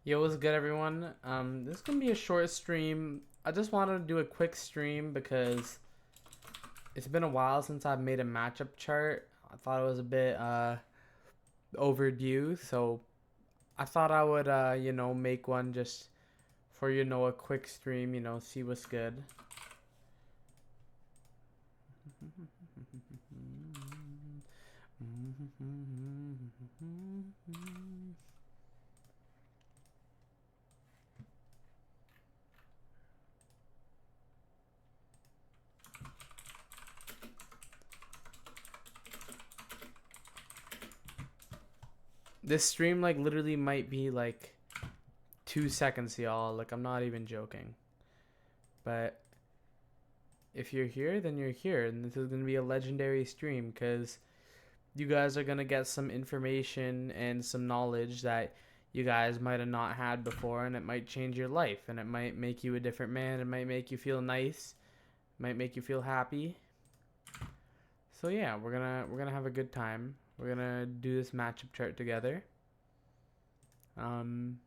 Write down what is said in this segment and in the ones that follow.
Yo, what's good, everyone? This is gonna be a short stream. I just wanted to do a quick stream because it's been a while since I've made a matchup chart. I thought it was a bit overdue, so I thought I would make one just for a quick stream. See what's good. This stream like literally might be like 2 seconds, y'all. Like I'm not even joking. But if you're here, then you're here, and this is gonna be a legendary stream because you guys are gonna get some information and some knowledge that you guys might have not had before, and it might change your life, and it might make you a different man. It might make you feel nice, might make you feel happy. So yeah, we're gonna have a good time. We're gonna do this matchup chart together. Um,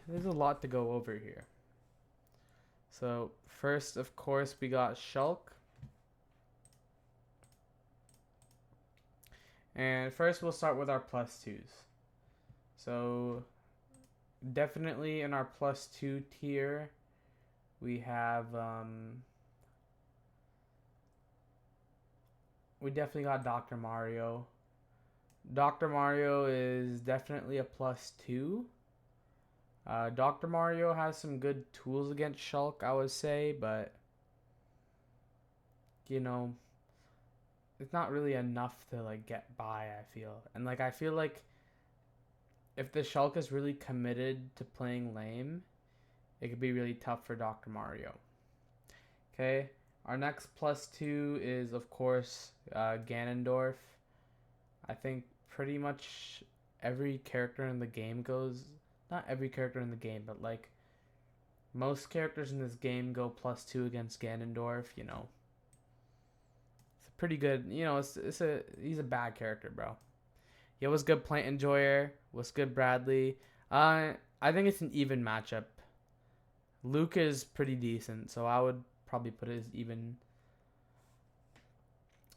there's a lot to go over here. So first, of course, we got Shulk. And first, we'll start with our plus twos. So definitely in our plus two tier, we have we definitely got Dr. Mario. Dr. Mario is definitely a plus two. Dr. Mario has some good tools against Shulk, I would say, but you know, it's not really enough to like get by, I feel. And like I feel like if the Shulk is really committed to playing lame, it could be really tough for Dr. Mario. Okay, our next plus two is of course Ganondorf. I think pretty much every character in the game goes, not every character in the game, but like most characters in this game go plus two against Ganondorf. It's a pretty good. He's a bad character, bro. He was good Plant Enjoyer. Was good Bradley. I think it's an even matchup. Luke is pretty decent, so I would probably put it as even.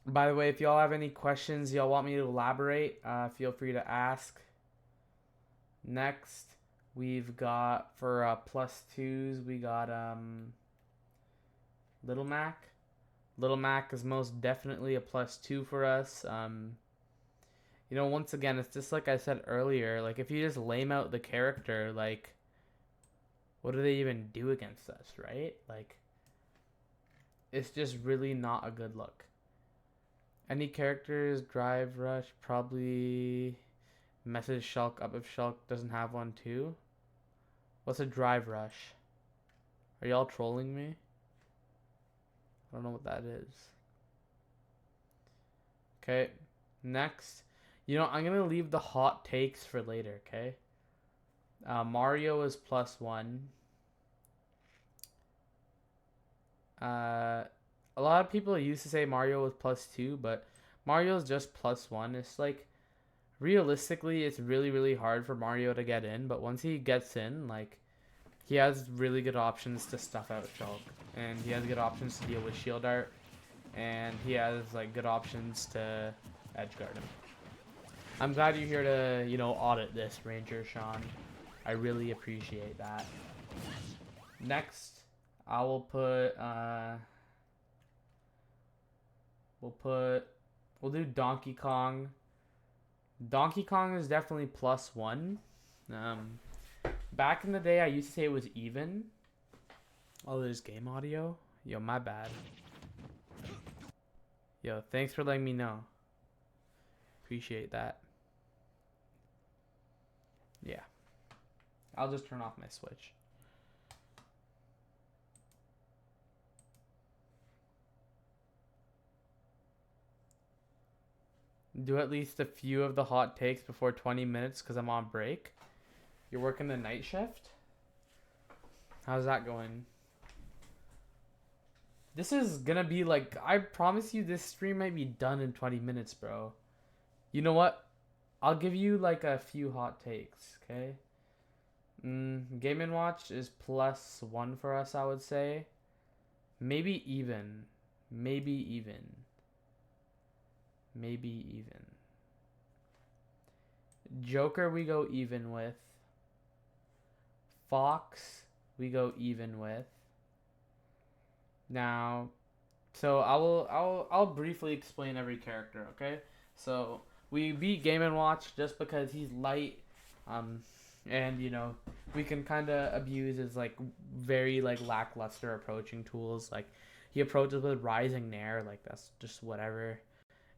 By the way, if y'all have any questions y'all want me to elaborate, feel free to ask. Next, we've got for plus twos, we got Little Mac. Little Mac is most definitely a plus two for us. Once again, it's just like I said earlier. Like if you just lame out the character, like what do they even do against us, right? Like it's just really not a good look. Any characters, Drive Rush, probably message Shulk up if Shulk doesn't have one too. What's a Drive Rush? Are y'all trolling me? I don't know what that is. Okay, next. I'm going to leave the hot takes for later, okay? Mario is plus one. A lot of people used to say Mario was plus two, but Mario is just plus one. It's like, realistically, it's really, really hard for Mario to get in, but once he gets in, like, he has really good options to stuff out Shulk, and he has good options to deal with Shield Art, and he has like good options to edgeguard him. I'm glad you're here to audit this, Ranger Sean. I really appreciate that. Next, I will put we'll do Donkey Kong. Donkey Kong is definitely plus one. Back in the day, I used to say it was even. Oh, there's game audio? Yo, my bad. Yo, thanks for letting me know. Appreciate that. Yeah. I'll just turn off my Switch. Do at least a few of the hot takes before 20 minutes because I'm on break. You're working the night shift? How's that going? This is gonna be like, I promise you this stream might be done in 20 minutes, bro. You know what? I'll give you like a few hot takes, okay? Game and Watch is +1 for us, I would say. Maybe even. Maybe even. Maybe even. Joker we go even with. Fox we go even with. Now, so I'll briefly explain every character, okay? So we beat Game and Watch just because he's light, um, and you know we can kind of abuse his like very like lackluster approaching tools. Like he approaches with Rising Nair, like that's just whatever.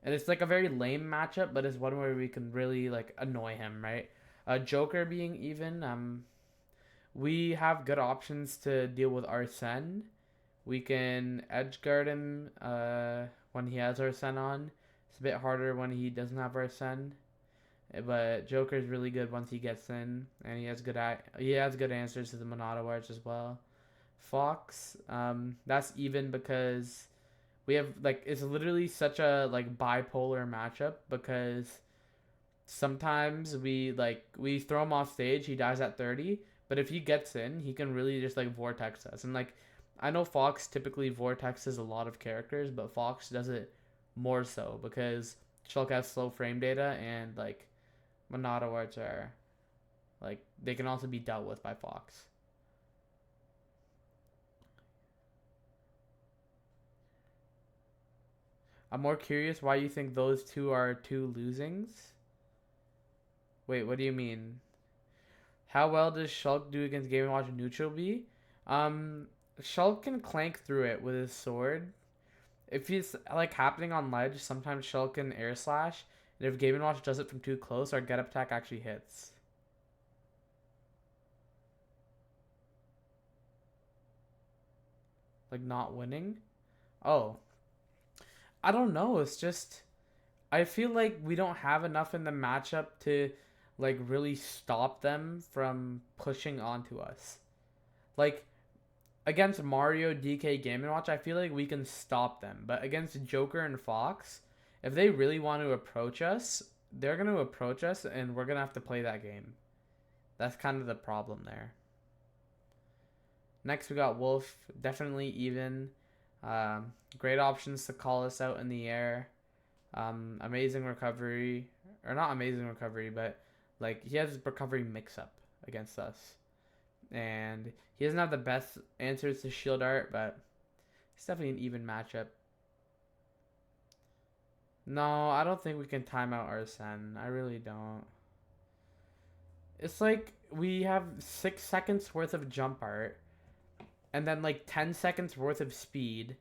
And it's like a very lame matchup, but it's one where we can really like annoy him, right? Joker being even, we have good options to deal with Arsene. We can edge guard him when he has Arsene on. It's a bit harder when he doesn't have Arsene. But Joker is really good once he gets in, and he has good answers to the Monado Arch as well. Fox, that's even because we have like it's literally such a like bipolar matchup because sometimes we throw him off stage, he dies at 30, but if he gets in, he can really just like vortex us. And like I know Fox typically vortexes a lot of characters, but Fox does it more so because Shulk has slow frame data and like Monado Arts are like they can also be dealt with by Fox. I'm more curious why you think those two are two losings. Wait, what do you mean? How well does Shulk do against Game & Watch neutral B? Shulk can clank through it with his sword. If he's like happening on ledge, sometimes Shulk can air slash. And if Game & Watch does it from too close, our get up attack actually hits. Like not winning? Oh. I don't know. It's just I feel like we don't have enough in the matchup to like really stop them from pushing onto us. Like against Mario, DK, Game and Watch, I feel like we can stop them. But against Joker and Fox, if they really want to approach us, they're gonna approach us, and we're gonna have to play that game. That's kind of the problem there. Next, we got Wolf, definitely even. Great options to call us out in the air. Amazing recovery, or not amazing recovery, but like he has recovery mix up against us, and he doesn't have the best answers to shield art, but it's definitely an even matchup. No, I don't think we can time out Arsene. I really don't. It's like we have 6 seconds worth of jump art, and then like 10 seconds worth of speed.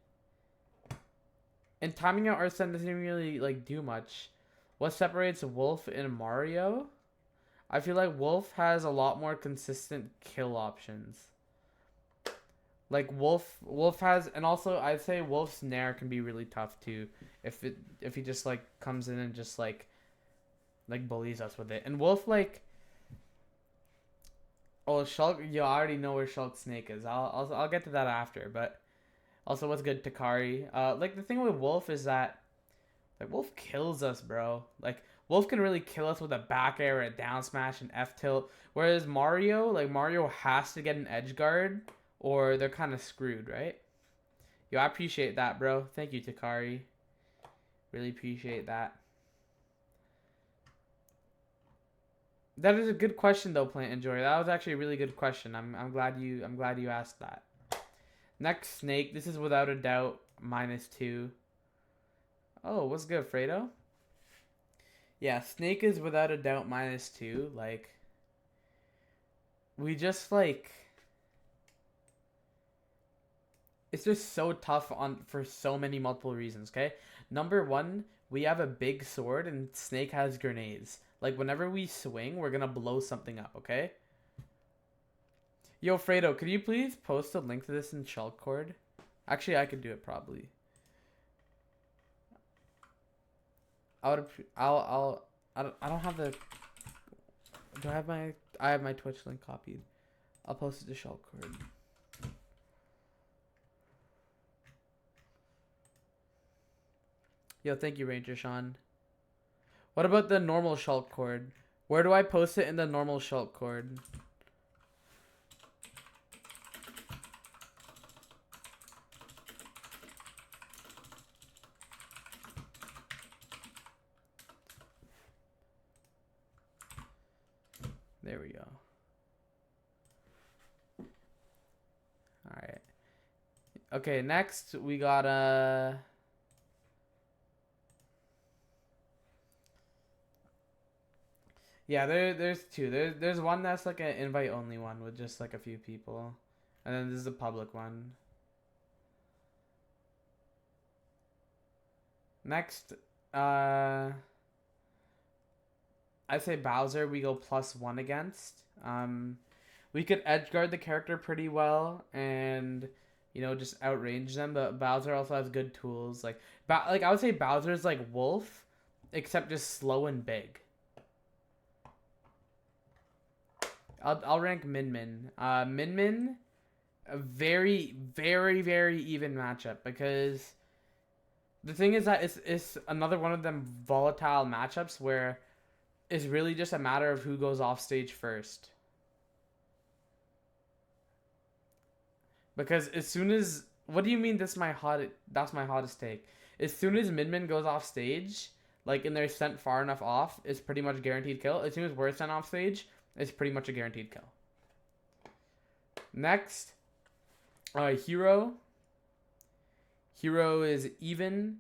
And timing out Arsene doesn't really like do much. What separates Wolf and Mario? I feel like Wolf has a lot more consistent kill options. Like Wolf has, and also I'd say Wolf's Nair can be really tough too, if he just like comes in and just like bullies us with it. And Wolf like, oh Shulk, you already know where Shulk Snake is. I'll get to that after, but also what's good Takari. Like the thing with Wolf is that like Wolf kills us, bro. Like Wolf can really kill us with a back air, a down smash, and F tilt. Whereas Mario, like Mario has to get an edge guard, or they're kind of screwed, right? Yo, I appreciate that, bro. Thank you, Takari. Really appreciate that. That is a good question, though, Plant Enjoyer. That was actually a really good question. I'm glad you asked that. Next Snake. This is without a doubt -2. Oh, what's good, Fredo? Yeah, Snake is without a doubt -2. Like, we just like it's just so tough on for so many multiple reasons. Okay, number one, we have a big sword and Snake has grenades. Like whenever we swing, we're gonna blow something up. Okay. Yo, Fredo, could you please post a link to this in Shulk Cord? Actually, I could do it probably. I don't have the. Do I have my? I have my Twitch link copied. I'll post it to Shulk Cord. Yo, thank you, Ranger Sean. What about the normal Shulk cord? Where do I post it in the normal Shulk cord? There we go. Alright. Okay, next we got yeah, there's two. There's one that's like an invite only one with just like a few people. And then this is a public one. Next, I say Bowser we go +1 against. We could edge guard the character pretty well and just outrange them, but Bowser also has good tools. Like I would say Bowser's like Wolf, except just slow and big. I'll rank Min Min. Min Min, a very, very, very even matchup because the thing is that it's another one of them volatile matchups where it's really just a matter of who goes off stage first. Because as soon as what do you mean that's my hottest take? As soon as Min Min goes off stage, like and they're sent far enough off, it's pretty much guaranteed kill. As soon as we're sent off stage, it's pretty much a guaranteed kill. Next, Hero. Hero is even.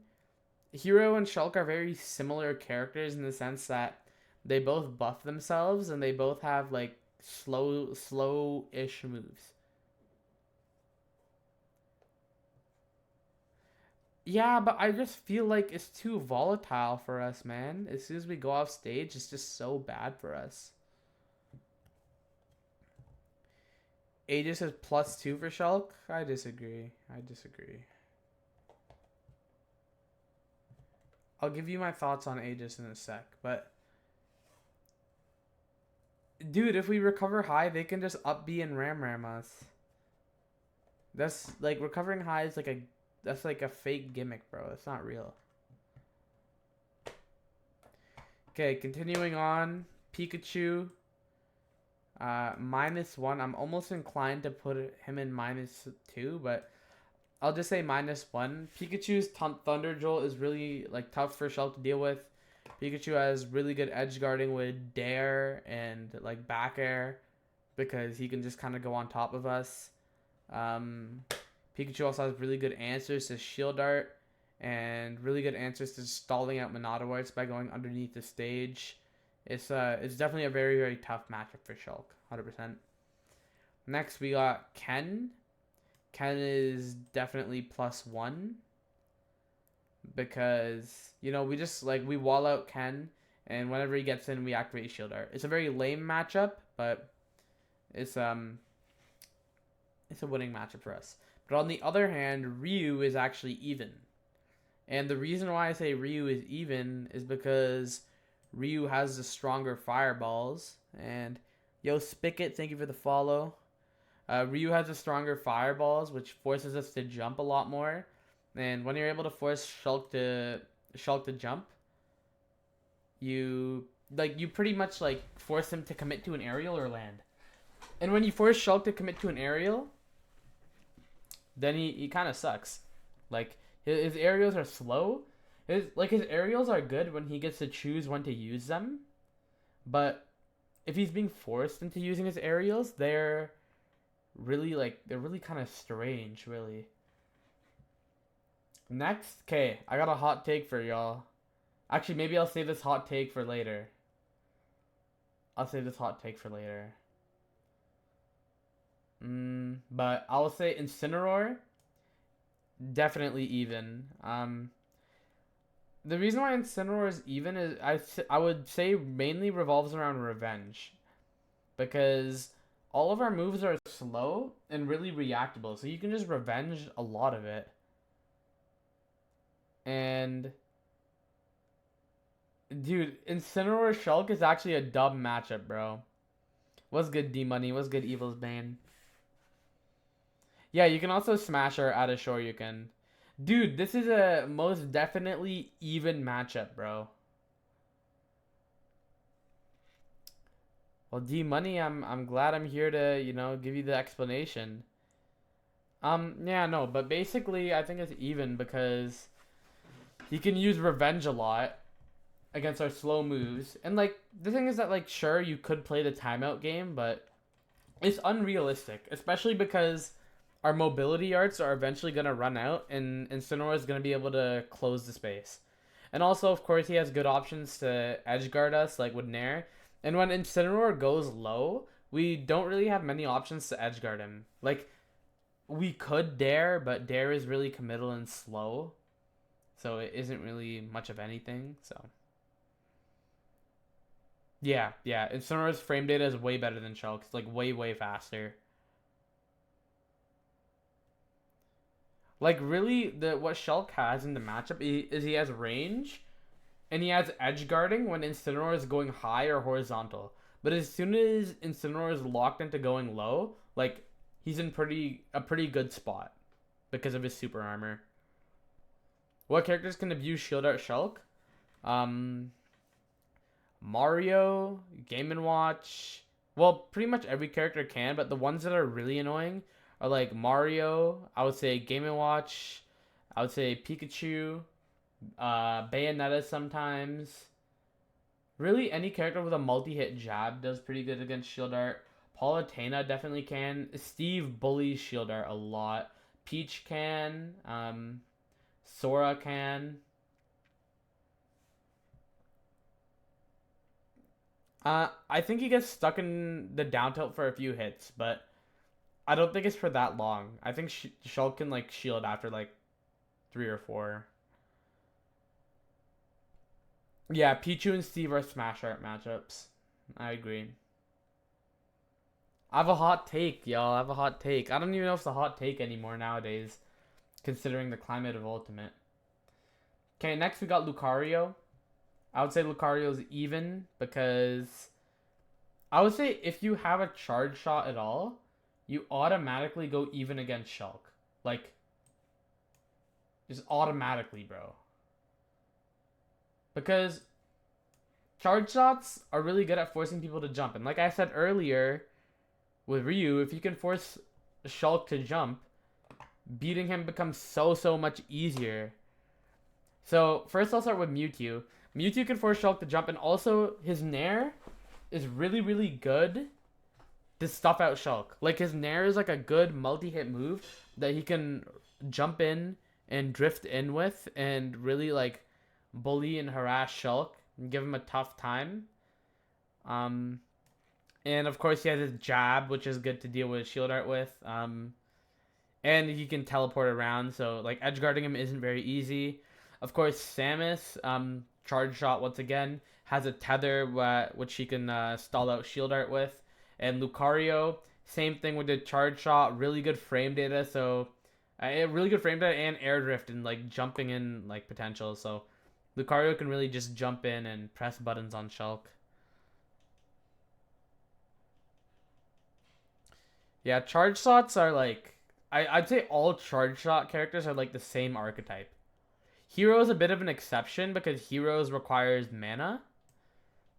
Hero and Shulk are very similar characters in the sense that they both buff themselves and they both have like slow-ish moves. Yeah, but I just feel like it's too volatile for us, man. As soon as we go off stage, it's just so bad for us. Aegis is +2 for Shulk? I disagree. I'll give you my thoughts on Aegis in a sec, but dude, if we recover high, they can just up B and ram us. That's like recovering high is like a fake gimmick, bro. It's not real. Okay, continuing on. Pikachu. -1. I'm almost inclined to put him in -2, but I'll just say -1. Pikachu's Thunder Jolt is really like tough for Shulk to deal with. Pikachu has really good edge guarding with Dare and like back air because he can just kind of go on top of us. Pikachu also has really good answers to Shield Art and really good answers to stalling out Monado Arts by going underneath the stage. It's definitely a very, very tough matchup for Shulk, 100%. Next, we got Ken. Ken is definitely +1 because we wall out Ken, and whenever he gets in, we activate Shield Art. It's a very lame matchup, but it's a winning matchup for us. But on the other hand, Ryu is actually even, and the reason why I say Ryu is even is because Ryu has the stronger fireballs. And yo, Spigot, thank you for the follow. Ryu has the stronger fireballs, which forces us to jump a lot more. And when you're able to force Shulk to jump, you pretty much like force him to commit to an aerial or land. And when you force Shulk to commit to an aerial, then he kind of sucks. Like his aerials are slow. His aerials are good when he gets to choose when to use them, but if he's being forced into using his aerials, they're really kind of strange, really. Next, okay, I got a hot take for y'all. Actually, maybe I'll save this hot take for later. But I'll say Incineroar, definitely even. The reason why Incineroar is even is I would say mainly revolves around revenge. Because all of our moves are slow and really reactable. So you can just revenge a lot of it. And dude, Incineroar Shulk is actually a dumb matchup, bro. What's good, D-Money? What's good, Evil's Bane? Yeah, you can also smash her at a Shoryuken. Dude, this is a most definitely even matchup, bro. Well, D Money, I'm glad I'm here to, give you the explanation. Yeah, no, but basically I think it's even because he can use revenge a lot against our slow moves. And like the thing is that like sure you could play the timeout game, but it's unrealistic, especially because our mobility arts are eventually gonna run out, and Incineroar is gonna be able to close the space. And also, of course, he has good options to edge guard us, like with Nair. And when Incineroar goes low, we don't really have many options to edge guard him. Like we could Dare, but Dare is really committal and slow, so it isn't really much of anything. So yeah. Incineroar's frame data is way better than Shulk's, like way faster. Like really, the what Shulk has in the matchup is he has range and he has edge guarding when Incineroar is going high or horizontal. But as soon as Incineroar is locked into going low, like he's in a pretty good spot because of his super armor. What characters can abuse Shield Art Shulk? Um, Mario, Game and Watch. Well, pretty much every character can, but the ones that are really annoying are like Mario. I would say Game and Watch. I would say Pikachu, Bayonetta sometimes. Really, any character with a multi-hit jab does pretty good against Shield Art. Palutena definitely can. Steve bullies Shield Art a lot. Peach can. Sora can. I think he gets stuck in the down tilt for a few hits, but I don't think it's for that long. I think Shulk can like shield after like 3 or 4. Yeah, Pichu and Steve are Smash Art matchups. I agree. I have a hot take, y'all. I have a hot take. I don't even know if it's a hot take anymore nowadays, considering the climate of Ultimate. Okay, next we got Lucario. I would say Lucario's even because I would say if you have a charge shot at all, you automatically go even against Shulk. Like, just automatically, bro. Because charge shots are really good at forcing people to jump. And like I said earlier with Ryu, if you can force Shulk to jump, beating him becomes so much easier. So first I'll start with Mewtwo. Mewtwo can force Shulk to jump, and also his Nair is really good to stuff out Shulk. Like his Nair is like a good multi-hit move that he can jump in and drift in with and really like bully and harass Shulk and give him a tough time. Um, and of course he has his jab, which is good to deal with Shield Art with. And he can teleport around, so like edge guarding him isn't very easy. Of course, Samus, charge shot once again, has a tether which he can stall out Shield Art with. And Lucario, same thing with the charge shot, really good frame data, so really good frame data and air drift and like jumping in like potential. So Lucario can really just jump in and press buttons on Shulk. Yeah, charge shots are like I'd say all charge shot characters are like the same archetype. Hero is a bit of an exception because Heroes requires mana,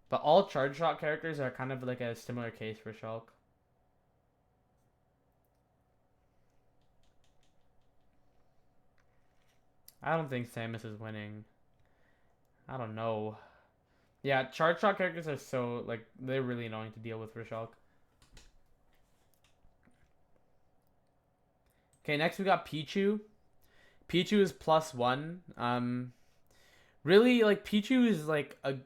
but all charge shot characters are kind of like a similar case for Shulk. I don't think Samus is winning. I don't know. Yeah, charge shot characters are so like they're really annoying to deal with for Shulk. Okay, next we got Pichu. Pichu is +1. Really like Pichu is like a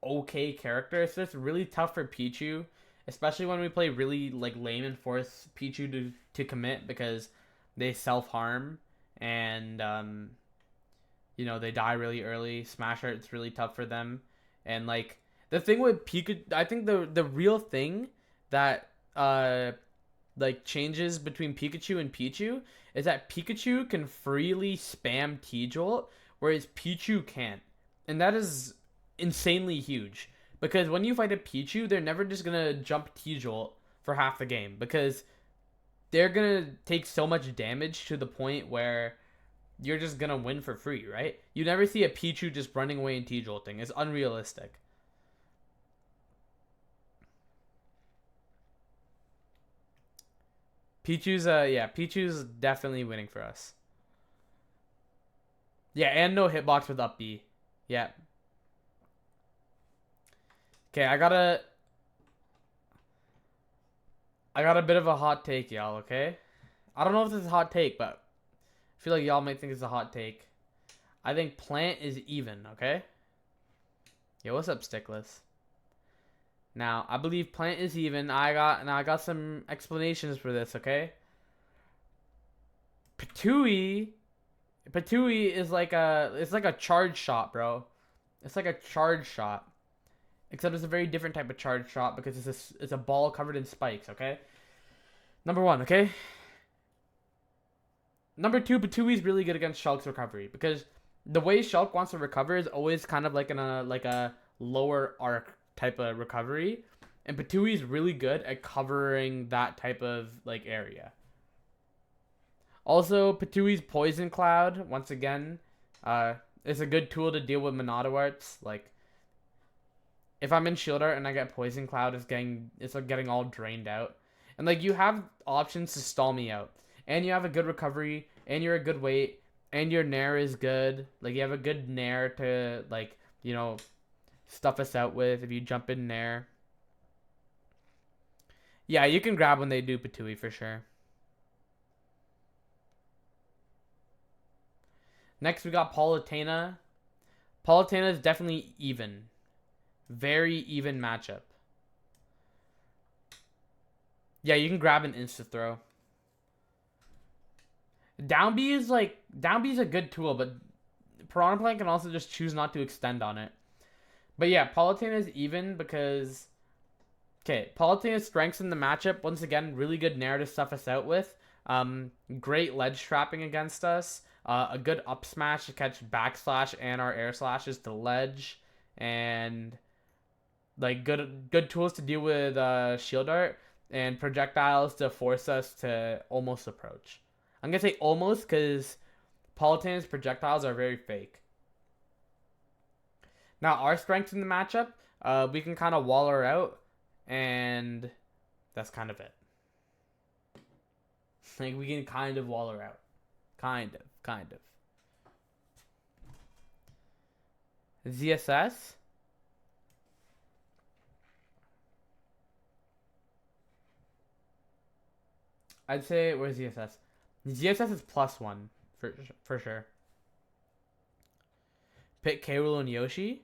okay character. So it's really tough for Pichu, especially when we play really like lame and force Pichu to commit because they self harm and they die really early. Smash Art's really tough for them, and like the thing with Pikachu, I think the real thing that like changes between Pikachu and Pichu is that Pikachu can freely spam T-Jolt, whereas Pichu can't. And that is insanely huge. Because when you fight a Pichu, they're never just gonna jump T-Jolt for half the game. Because they're gonna take so much damage to the point where you're just gonna win for free, right? You never see a Pichu just running away and T-Jolting. It's unrealistic. Pichu's Pichu's definitely winning for us. Yeah, and no hitbox with up B. Yeah. Okay, I got a bit of a hot take, y'all, okay? I don't know if this is a hot take, but I feel like y'all might think it's a hot take. I think Plant is even, okay? Yo, what's up, Stickless? Now, I believe Plant is even. I got some explanations for this, okay? Patui Patui is like a charge shot, bro. It's like a charge shot. Except it's a very different type of charge shot because it's a ball covered in spikes, okay? Number one, okay? Number two, Batui's really good against Shulk's recovery because the way Shulk wants to recover is always kind of like in a lower arc type of recovery, and Batui's really good at covering that type of like area. Also, Patui's Poison Cloud once again, is a good tool to deal with Monado arts. Like if I'm in Shield Art and I get Poison Cloud, it's like getting all drained out, and like you have options to stall me out, and you have a good recovery, and you're a good weight, and your nair is good. Like you have a good nair to like stuff us out with if you jump in nair. Yeah, you can grab when they do Patui for sure. Next we got Palutena. Palutena is definitely even, very even matchup. Yeah, you can grab an insta throw. Down B is a good tool, but Piranha Plant can also just choose not to extend on it. But yeah, Palutena is even because Palutena's strengths in the matchup, once again, really good narrative stuff us out with. Great ledge trapping against us. A good up smash to catch backslash and our air slashes to ledge, and like good tools to deal with shield art and projectiles to force us to almost approach. I'm gonna say almost because Palutena's projectiles are very fake. Now our strengths in the matchup, we can kind of wall her out, and that's kind of it. Like we can kind of wall her out, kind of. ZSS. I'd say where's ZSS? ZSS is +1 for sure. Pit K. Rool and Yoshi.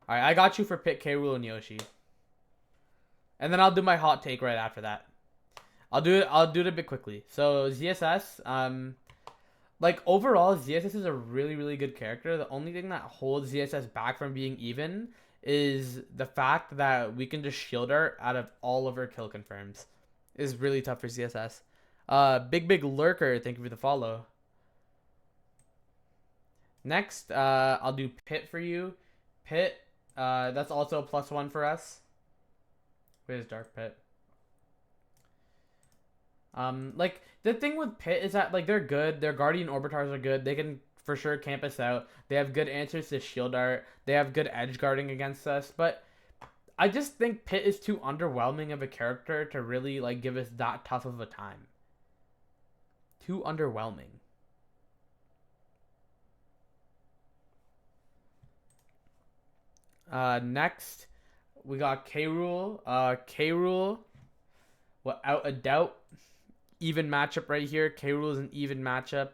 All right, I got you for Pit K. Rool and Yoshi. And then I'll do my hot take right after that. I'll do it a bit quickly. So ZSS, like overall, ZSS is a really, really good character. The only thing that holds ZSS back from being even is the fact that we can just shield her out of all of her kill confirms. Is really tough for ZSS. Big Lurker, thank you for the follow. Next, I'll do Pit for you. Pit, that's also a +1 for us. Where's Dark Pit? Like the thing with Pit is that like they're good. Their Guardian Orbitars are good. They can for sure camp us out. They have good answers to shield art. They have good edge guarding against us. But I just think Pit is too underwhelming of a character to really like give us that tough of a time. Too underwhelming. Next we got K. Rool. K. Rool, without a doubt, even matchup right here. K. Rool is an even matchup.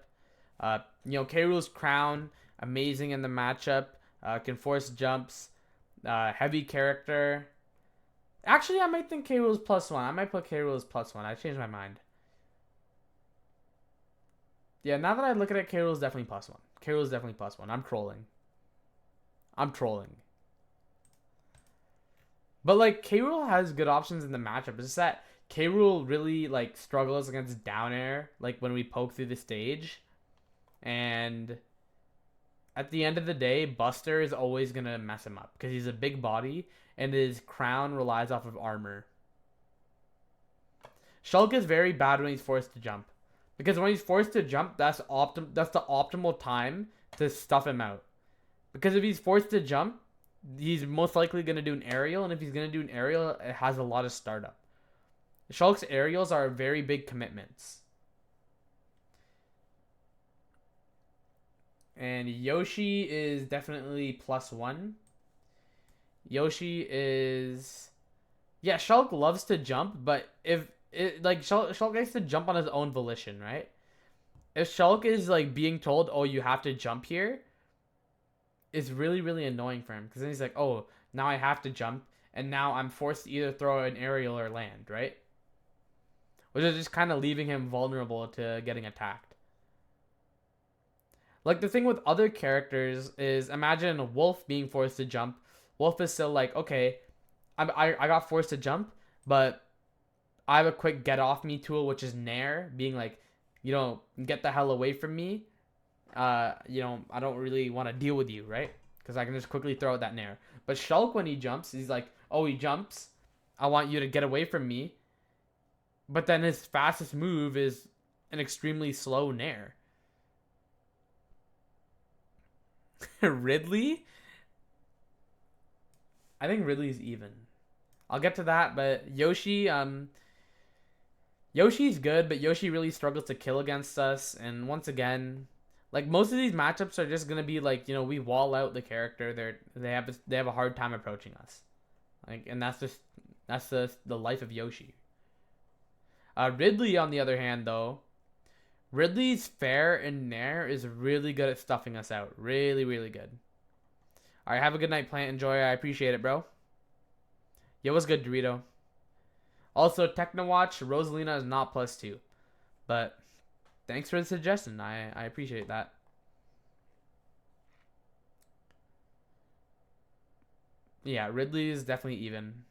K. Rool's crown, amazing in the matchup. Can force jumps. Heavy character. Actually, I might think K. Rool's +1. I might put K. Rool's +1. I changed my mind. Yeah, now that I look at it, K. Rool's definitely +1. K. Rool's definitely +1. I'm trolling. But like K. Rool has good options in the matchup. It's just that K. Rool really like struggles against down air, like when we poke through the stage. And at the end of the day, Buster is always gonna mess him up because he's a big body and his crown relies off of armor. Shulk is very bad when he's forced to jump. Because when he's forced to jump, that's the optimal time to stuff him out. Because if he's forced to jump, he's most likely going to do an aerial, and if he's going to do an aerial, it has a lot of startup. Shulk's aerials are very big commitments. And Yoshi is definitely +1. Yoshi is... Yeah, Shulk loves to jump, but if... Shulk likes to jump on his own volition, right? If Shulk is, like, being told, oh, you have to jump here, it's really, really annoying for him. Because then he's like, oh, now I have to jump, and now I'm forced to either throw an aerial or land, right? Which is just kind of leaving him vulnerable to getting attacked. Like, the thing with other characters is, imagine Wolf being forced to jump. Wolf is still like, okay, I got forced to jump, but I have a quick get off me tool, which is Nair, being like, get the hell away from me. I don't really want to deal with you, right? Because I can just quickly throw out that Nair. But Shulk, when he jumps, he's like, oh, he jumps. I want you to get away from me. But then his fastest move is an extremely slow Nair. Ridley? I think Ridley's even. I'll get to that, but Yoshi's good, but Yoshi really struggles to kill against us. And once again, like most of these matchups are just gonna be like, we wall out the character. They have a hard time approaching us. Like, and that's the life of Yoshi. Ridley, on the other hand, though, Ridley's fair and nair is really good at stuffing us out. Really, really good. All right, have a good night, Plant. Enjoy. I appreciate it, bro. Yo, what's good, Dorito? Also, Technowatch, Rosalina is not +2. But thanks for the suggestion. I appreciate that. Yeah, Ridley is definitely even.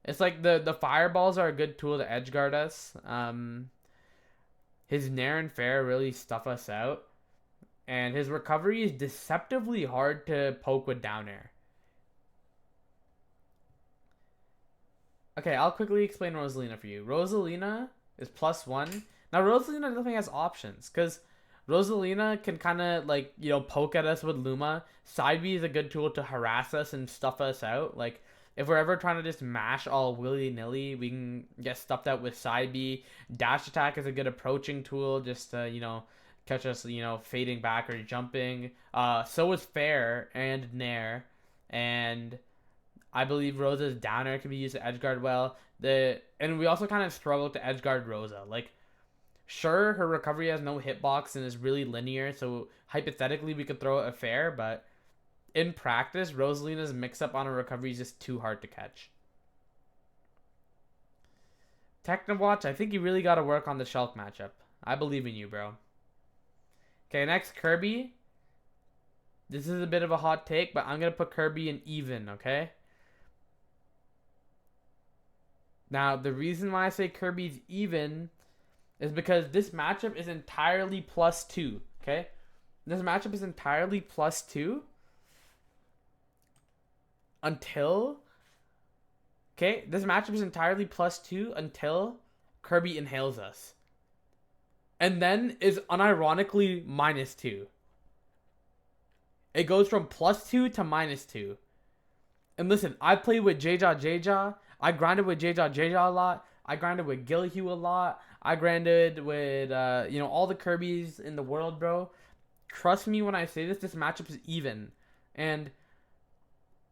It's like the fireballs are a good tool to edgeguard us. His Nair and Fair really stuff us out. And his recovery is deceptively hard to poke with down air. Okay, I'll quickly explain Rosalina for you. Rosalina is +1. Now, Rosalina definitely has options, because Rosalina can kind of, like, poke at us with Luma. Side B is a good tool to harass us and stuff us out. Like, if we're ever trying to just mash all willy-nilly, we can get stuffed out with side B. Dash attack is a good approaching tool just to, catch us, fading back or jumping. So is Fair and Nair. And I believe Rosa's down air can be used to edgeguard well. And we also kind of struggle to edgeguard Rosa. Like, sure, her recovery has no hitbox and is really linear, so hypothetically we could throw a Fair, but in practice, Rosalina's mix-up on her recovery is just too hard to catch. Technowatch, I think you really got to work on the Shulk matchup. I believe in you, bro. Okay, next, Kirby. This is a bit of a hot take, but I'm going to put Kirby in even, okay? Now, the reason why I say Kirby's even is because this matchup is entirely +2, okay? This matchup is entirely +2 until... Okay, this matchup is entirely +2 until Kirby inhales us. And then is unironically -2. It goes from +2 to -2. And listen, I played with J-Jaw. I grinded with J-Jaw a lot. I grinded with Gilhue a lot. I grinded with, all the Kirbys in the world, bro. Trust me when I say this matchup is even. And,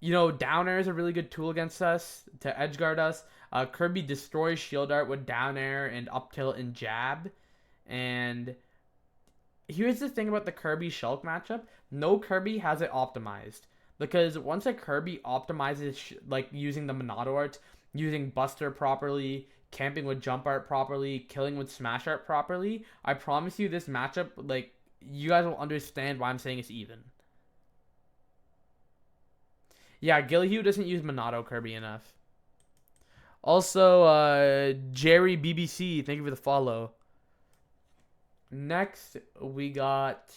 down air is a really good tool against us to edgeguard us. Kirby destroys shield art with down air and up tilt and jab. And here's the thing about the Kirby Shulk matchup. No Kirby has it optimized. Because once a Kirby optimizes, like, using the Monado art, using Buster properly, camping with Jump art properly, killing with Smash art properly, I promise you this matchup, like, you guys will understand why I'm saying it's even. Yeah, Gilhue doesn't use Monado Kirby enough. Also, Jerry BBC, thank you for the follow. Next, we got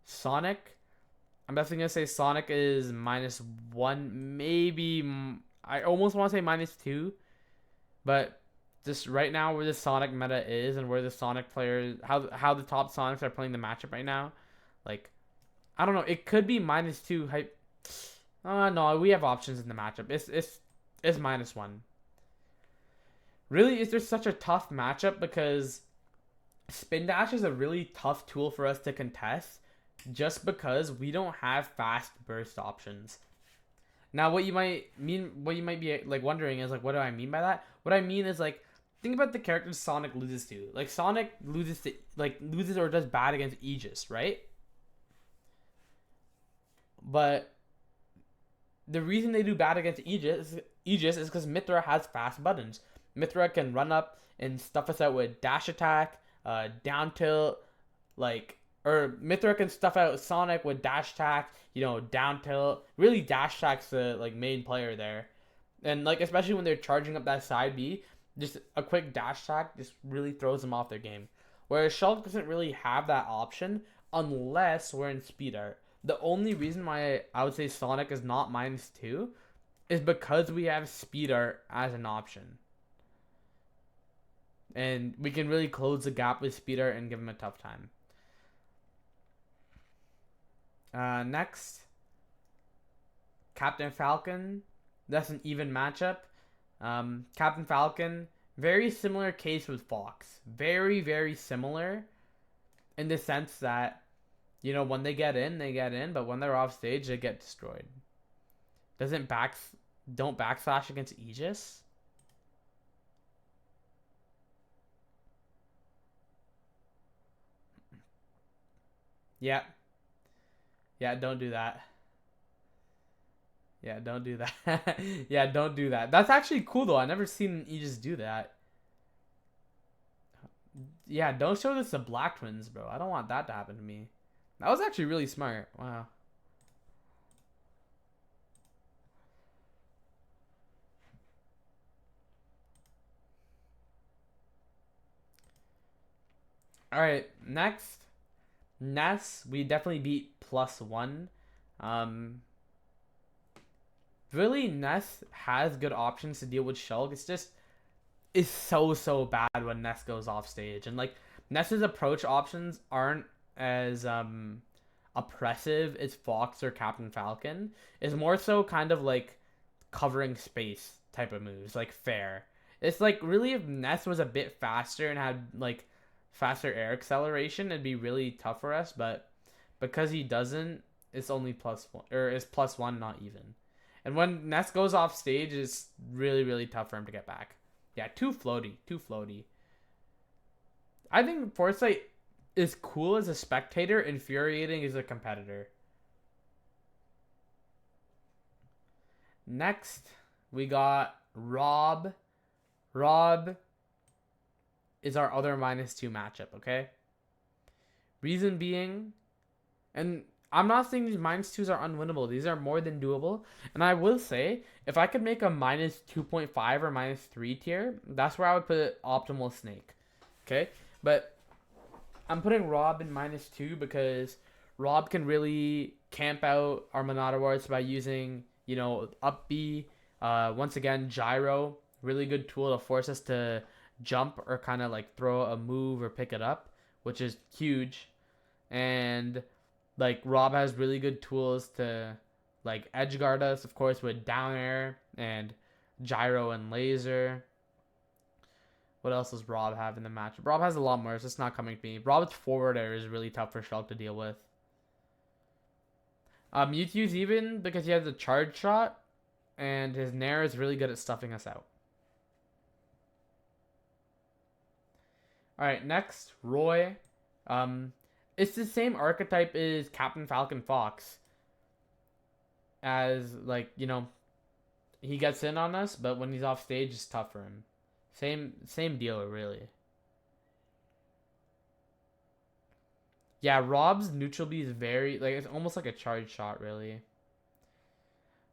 Sonic. I'm definitely going to say Sonic is -1. Maybe, I almost want to say -2. But just right now where the Sonic meta is and where the Sonic players, how the top Sonics are playing the matchup right now. Like, I don't know. It could be -2 hype. No, we have options in the matchup. It's -1. really, is there such a tough matchup because spin dash is a really tough tool for us to contest just because we don't have fast burst options. Now, what you might be like wondering is like, what do I mean by that? What I mean is like, think about the characters Sonic loses to. Like Sonic loses or does bad against Aegis, right? But the reason they do bad against Aegis is because Mithra has fast buttons. Mithra can run up and stuff us out with dash attack, down tilt, like, or Mithra can stuff out Sonic with dash attack, down tilt. Really, dash attack's the like main player there, and like especially when they're charging up that side B, just a quick dash attack just really throws them off their game. Whereas Shulk doesn't really have that option unless we're in speed art. The only reason why I would say Sonic is not -2 is because we have speed art as an option. And we can really close the gap with speed art and give him a tough time. Next, Captain Falcon. That's an even matchup. Captain Falcon, very similar case with Fox. Very, very similar in the sense that, when they get in, but when they're off stage, they get destroyed. Don't backslash against Aegis? Yeah. Yeah, don't do that. Yeah, don't do that. Yeah, don't do that. That's actually cool though. I never seen Aegis do that. Yeah, don't show this to Black Twins, bro. I don't want that to happen to me. That was actually really smart. Wow. All right, next, Ness. We definitely beat +1. Really, Ness has good options to deal with Shulk. It's so bad when Ness goes off stage, and like Ness's approach options aren't as oppressive as Fox or Captain Falcon. It's more so kind of like covering space type of moves, like fair. It's like really if Ness was a bit faster and had like faster air acceleration, it'd be really tough for us. But because he doesn't, it's only +1 or it's +1, not even. And when Ness goes off stage, it's really tough for him to get back. Yeah, too floaty. I think Foresight is cool as a spectator, infuriating as a competitor. Next, we got Rob. Rob is our other -2 matchup, okay? Reason being, and I'm not saying these -2s are unwinnable. These are more than doable. And I will say, if I could make a -2.5 or -3 tier, that's where I would put Optimal Snake. Okay? But I'm putting Rob in -2 because Rob can really camp out our Monado Wards by using, up B. Once again, Gyro. Really good tool to force us to jump or kind of like throw a move or pick it up, which is huge. And like Rob has really good tools to like edge guard us, of course, with down air and gyro and laser. What else does Rob have in the match? Rob has a lot more. It's just not coming to me. Rob's forward air is really tough for Shulk to deal with. Mewtwo's even because he has a charge shot, and his Nair is really good at stuffing us out. All right, next Roy. It's the same archetype as Captain Falcon Fox. As like he gets in on us, but when he's off stage, it's tough for him. Same deal, really. Yeah, Rob's neutral B is very like it's almost like a charge shot, really.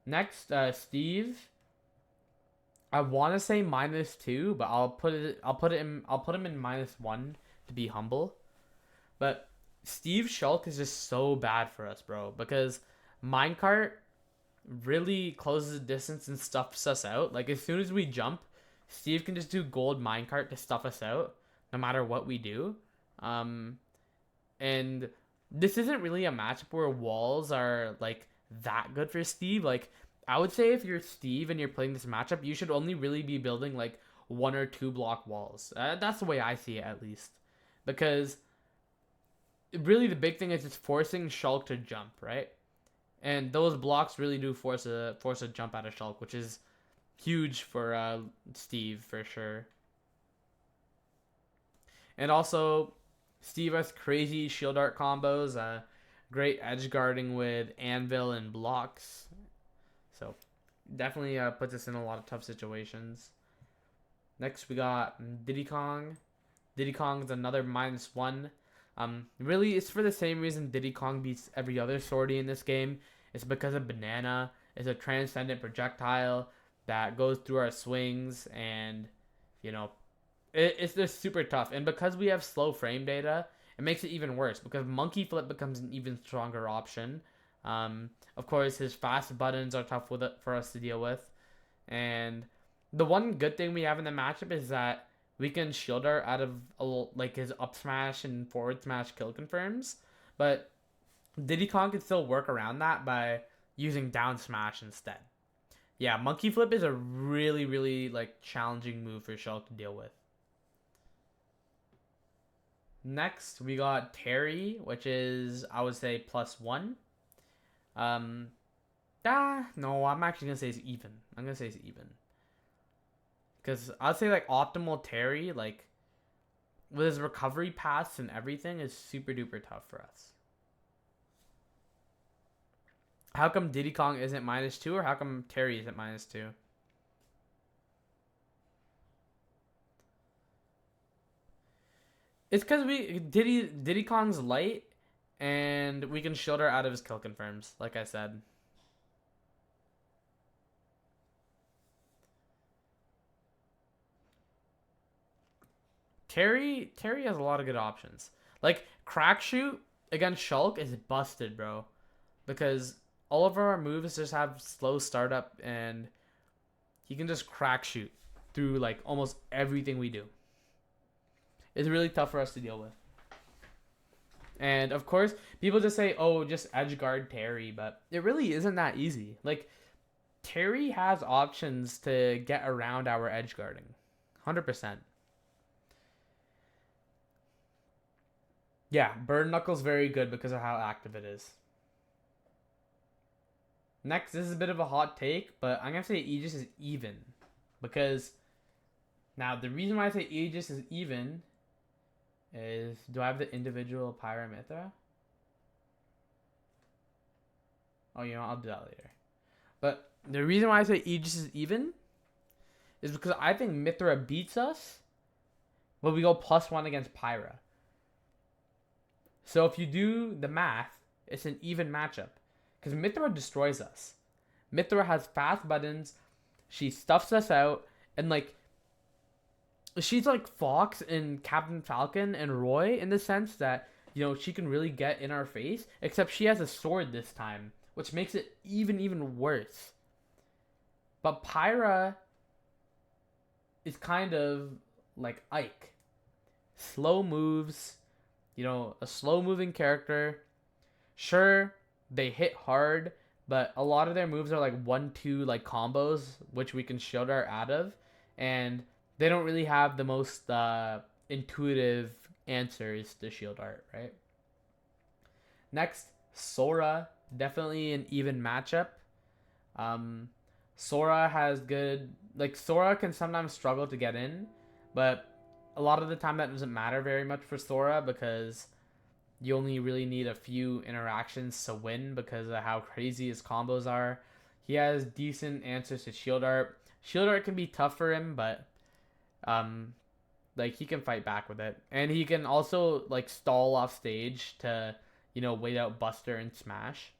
Next, Steve. I want to say -2, but I'll put him in -1 to be humble. But Steve Shulk is just so bad for us, bro, because minecart really closes the distance and stuffs us out. Like as soon as we jump, Steve can just do gold minecart to stuff us out, no matter what we do. And this isn't really a matchup where walls are like that good for Steve. Like I would say if you're Steve and you're playing this matchup, you should only really be building like 1 or 2 block walls. That's the way I see it, at least. Because really the big thing is just forcing Shulk to jump, right? And those blocks really do force a jump out of Shulk, which is huge for Steve for sure. And also, Steve has crazy shield art combos, great edge guarding with anvil and blocks. So definitely puts us in a lot of tough situations. Next we got Diddy Kong. Diddy Kong is another -1. Really, it's for the same reason Diddy Kong beats every other sortie in this game. It's because of Banana. It's a transcendent projectile that goes through our swings, and you know, it's just super tough. And because we have slow frame data, it makes it even worse because Monkey Flip becomes an even stronger option. Of course, his fast buttons are tough for us to deal with. And the one good thing we have in the matchup is that we can shield art out of like his up smash and forward smash kill confirms. But Diddy Kong can still work around that by using down smash instead. Yeah, Monkey Flip is a really, really like challenging move for Shulk to deal with. Next, we got Terry, which is, I would say, +1. No, I'm actually going to say it's even. I'm going to say it's even. Because I'd say, like, optimal Terry, like, with his recovery paths and everything, is super duper tough for us. How come Diddy Kong isn't -2, or how come Terry isn't -2? It's because Diddy Kong's light, and we can shield her out of his kill confirms, like I said. Terry has a lot of good options. Like crack shoot against Shulk is busted, bro, because all of our moves just have slow startup, and he can just crack shoot through like almost everything we do. It's really tough for us to deal with. And of course, people just say, "Oh, just edge guard Terry," but it really isn't that easy. Like Terry has options to get around our edge guarding, 100%. Yeah, Burn Knuckle's very good because of how active it is. Next, this is a bit of a hot take, but I'm gonna say Aegis is even, because now the reason why I say Aegis is even is, do I have the individual Pyra Mithra? Oh, you know, I'll do that later. But the reason why I say Aegis is even is because I think Mithra beats us, but we go +1 against Pyra. So if you do the math, it's an even matchup. Because Mithra destroys us. Mithra has fast buttons. She stuffs us out. And like, she's like Fox and Captain Falcon and Roy in the sense that, you know, she can really get in our face. Except she has a sword this time, which makes it even worse. But Pyra is kind of like Ike. Slow moves. You know, a slow moving character. Sure, they hit hard, but a lot of their moves are like 1-2 like combos, which we can shield art out of, and they don't really have the most intuitive answers to shield art, right? Next, Sora, definitely an even matchup. Sora has good, like Sora can sometimes struggle to get in, but a lot of the time that doesn't matter very much for Sora because you only really need a few interactions to win because of how crazy his combos are. He has decent answers to shield art. Shield art can be tough for him, but like he can fight back with it. And he can also like stall off stage to, you know, wait out Buster and Smash.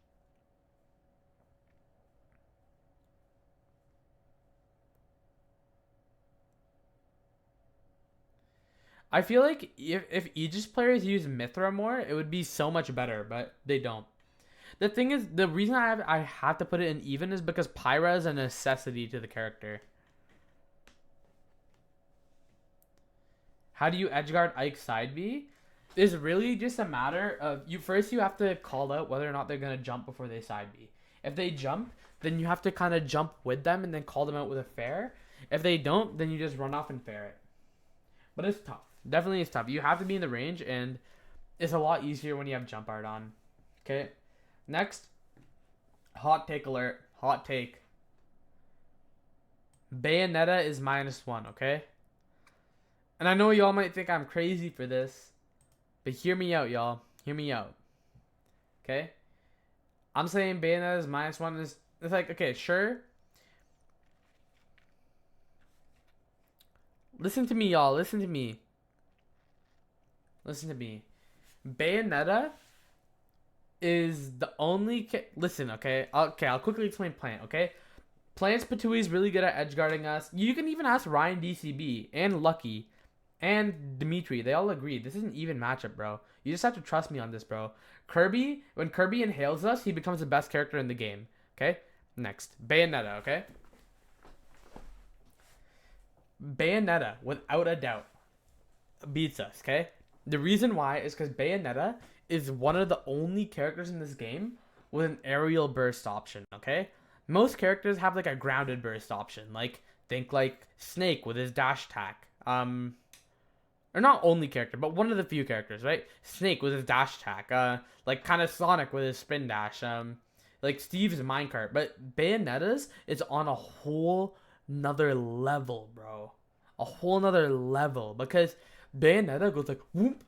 I feel like if Aegis players use Mithra more, it would be so much better, but they don't. The thing is, the reason I have to put it in even is because Pyra is a necessity to the character. How do you edgeguard Ike side B? Is really just a matter of you have to call out whether or not they're gonna jump before they side B. If they jump, then you have to kind of jump with them and then call them out with a fair. If they don't, then you just run off and fair it. But it's tough. Definitely it's tough. You have to be in the range, and it's a lot easier when you have jump art on. Okay? Next, hot take alert. Hot take. Bayonetta is -1, okay? And I know y'all might think I'm crazy for this, but hear me out, y'all. Hear me out. Okay? I'm saying Bayonetta is -1. It's like, okay, sure. Listen to me, y'all. Listen to me. Listen to me. Bayonetta is the only... Listen, okay? I'll quickly explain Plant, okay? Plant's Patui is really good at edge guarding us. You can even ask Ryan DCB and Lucky and Dimitri. They all agree. This is an even matchup, bro. You just have to trust me on this, bro. Kirby, when Kirby inhales us, he becomes the best character in the game. Okay? Next. Bayonetta, okay? Bayonetta, without a doubt, beats us, okay? The reason why is because Bayonetta is one of the only characters in this game with an aerial burst option, okay? Most characters have like a grounded burst option. Like, think like Snake with his dash attack. Or not only character, but one of the few characters, right? Snake with his dash attack. Like kind of Sonic with his spin dash. Like Steve's minecart. But Bayonetta's is on a whole nother level, bro. A whole nother level. Because Bayonetta goes like whoop,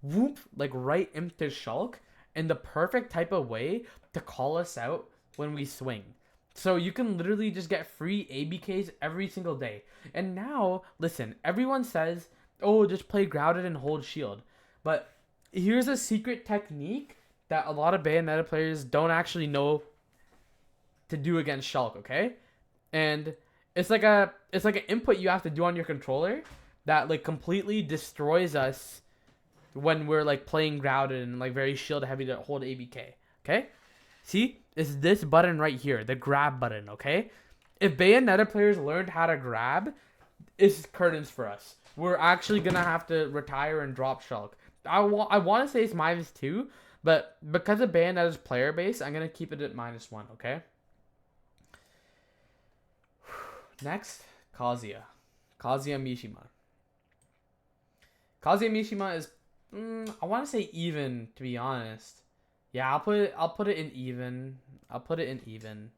whoop, like right into Shulk in the perfect type of way to call us out when we swing. So you can literally just get free ABKs every single day. And now, listen, everyone says, oh, just play grounded and hold shield. But here's a secret technique that a lot of Bayonetta players don't actually know to do against Shulk, okay? And it's like an input you have to do on your controller that like completely destroys us when we're like playing grounded and like very shield heavy to hold ABK, okay? See? It's this button right here, the grab button, okay? If Bayonetta players learned how to grab, it's curtains for us. We're actually going to have to retire and drop Shulk. I want to say it's -2, but because of Bayonetta's player base, I'm going to keep it at -1, okay? Next, Kazuya. Kazuya Mishima. Kazuya Mishima is, I want to say even, to be honest. Yeah, I'll put it in even. I'll put it in even.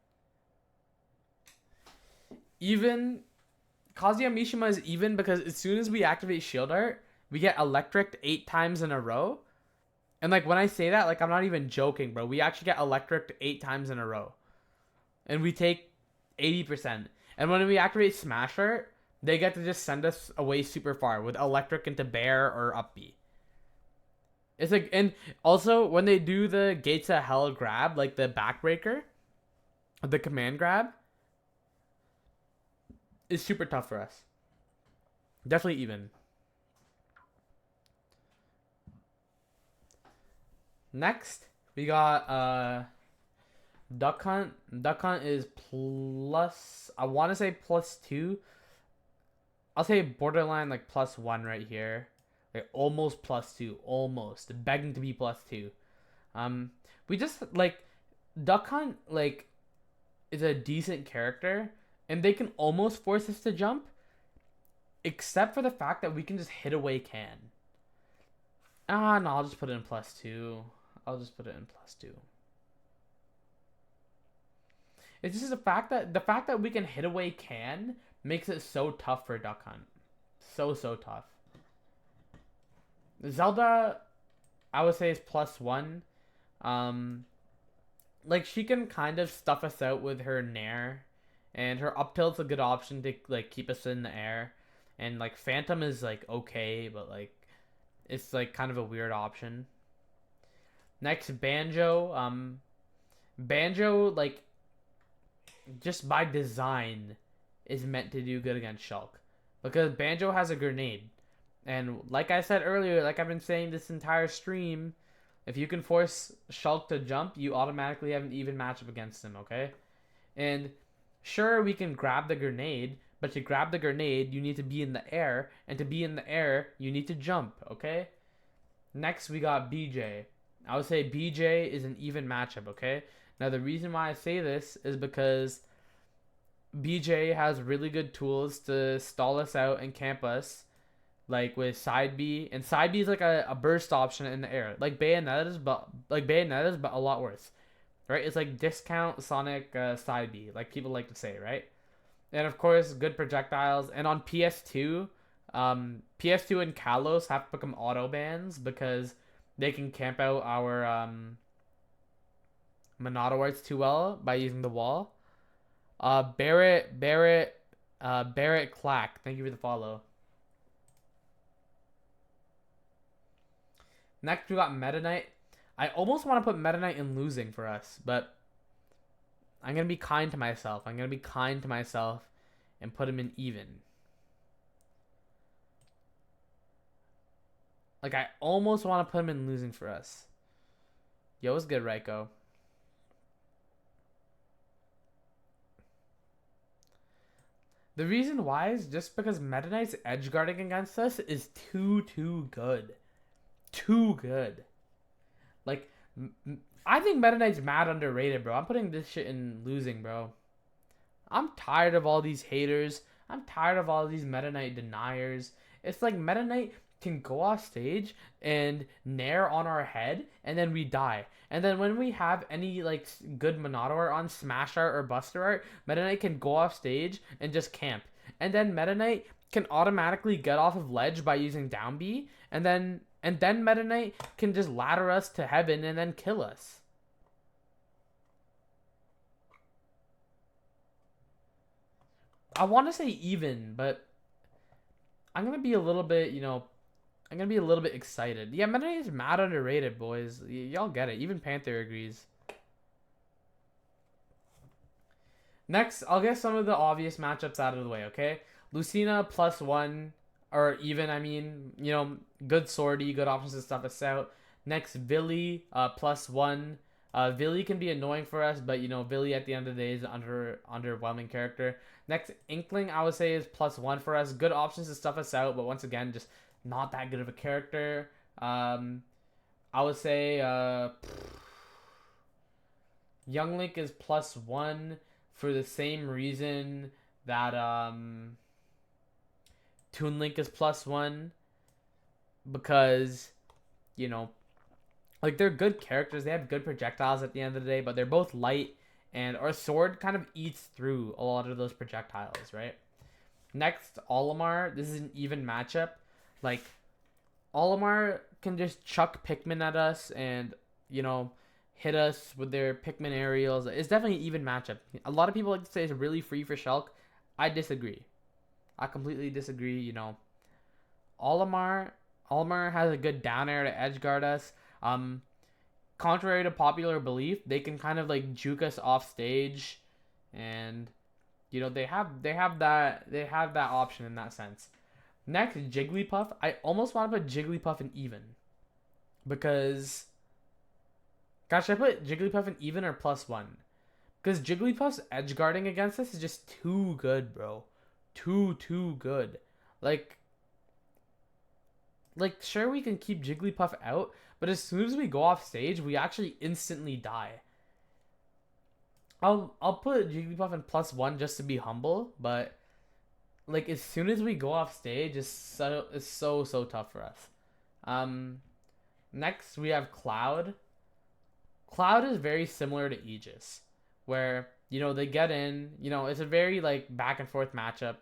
Even. Kazuya Mishima is even because as soon as we activate Shield Art, we get electric 8 times in a row. And like when I say that, like I'm not even joking, bro. We actually get electric 8 times in a row. And we take 80%. And when we activate Smash Art, they get to just send us away super far with electric into Bear or Up B. It's like, and also when they do the Gates of Hell grab, like the backbreaker, the command grab, is super tough for us. Definitely even. Next, we got Duck Hunt. Duck Hunt is plus, I want to say +2. I'll say borderline like +1 right here. Like almost +2, almost begging to be +2. We just like Duck Hunt like is a decent character, and they can almost force us to jump, except for the fact that we can just hit away can. No, I'll just put it in +2. I'll just put it in +2. It's just the fact that we can hit away can makes it so tough for Duck Hunt. So tough. Zelda, I would say is +1. Like she can kind of stuff us out with her Nair, and her up tilt's a good option to like keep us in the air. And like Phantom is like okay, but like it's like kind of a weird option. Next, Banjo. Banjo like just by design is meant to do good against Shulk, because Banjo has a grenade. And like I said earlier, like I've been saying this entire stream, if you can force Shulk to jump, you automatically have an even matchup against him, okay? And sure, we can grab the grenade, but to grab the grenade, you need to be in the air. And to be in the air, you need to jump, okay? Next, we got BJ. I would say BJ is an even matchup, okay? Now, the reason why I say this is because BJ has really good tools to stall us out and camp us, like with side B, and side B is like a burst option in the air, like Bayonetta's, but a lot worse, right? It's like discount Sonic side B, like people like to say, right? And of course, good projectiles. And on PS2, PS2 and Kalos have to become auto bans because they can camp out our Monado arts too well by using the wall. Barrett Clack. Thank you for the follow. Next, we got Meta Knight. I almost want to put Meta Knight in losing for us, but I'm gonna be kind to myself. I'm gonna be kind to myself and put him in even. Like I almost want to put him in losing for us. Yo, what's good, Raiko? The reason why is just because Meta Knight's edge guarding against us is too good. Too good. Like, I think Meta Knight's mad underrated, bro. I'm putting this shit in losing, bro. I'm tired of all these haters. I'm tired of all these Meta Knight deniers. It's like Meta Knight can go off stage and nair on our head, and then we die. And then when we have any like good Monado art on Smash Art or Buster Art, Meta Knight can go off stage and just camp. And then Meta Knight can automatically get off of ledge by using down B, and then Meta Knight can just ladder us to heaven and then kill us. I want to say even, but I'm gonna be a little bit, I'm gonna be a little bit excited. Yeah, Meta Knight is mad underrated, boys. Y'all get it. Even Panther agrees. Next, I'll get some of the obvious matchups out of the way, okay? Lucina +1, or even, I mean, good swordy, good options to stuff us out. Next, Villy, +1. Villy can be annoying for us, but, Villy at the end of the day is an underwhelming character. Next, Inkling, I would say, is +1 for us. Good options to stuff us out, but once again, just not that good of a character. I would say Young Link is +1 for the same reason that Toon Link is +1, because like they're good characters. They have good projectiles at the end of the day, but they're both light, and our sword kind of eats through a lot of those projectiles, right? Next, Olimar. This is an even matchup. Like, Olimar can just chuck Pikmin at us and, hit us with their Pikmin aerials. It's definitely an even matchup. A lot of people like to say it's really free for Shulk. I disagree. I completely disagree. Olimar has a good down air to edge guard us. Contrary to popular belief, they can kind of like juke us off stage, and they have that option in that sense. Next, Jigglypuff. I almost want to put Jigglypuff in even, because gosh, should I put Jigglypuff in even or +1? Because Jigglypuff's edge guarding against us is just too good, bro. Too good. Like sure, we can keep Jigglypuff out, but as soon as we go off stage, we actually instantly die. I'll put Jigglypuff in +1 just to be humble, but like as soon as we go off stage, it's so tough for us. Next we have Cloud. Cloud is very similar to Aegis, where they get in. It's a very like back and forth matchup.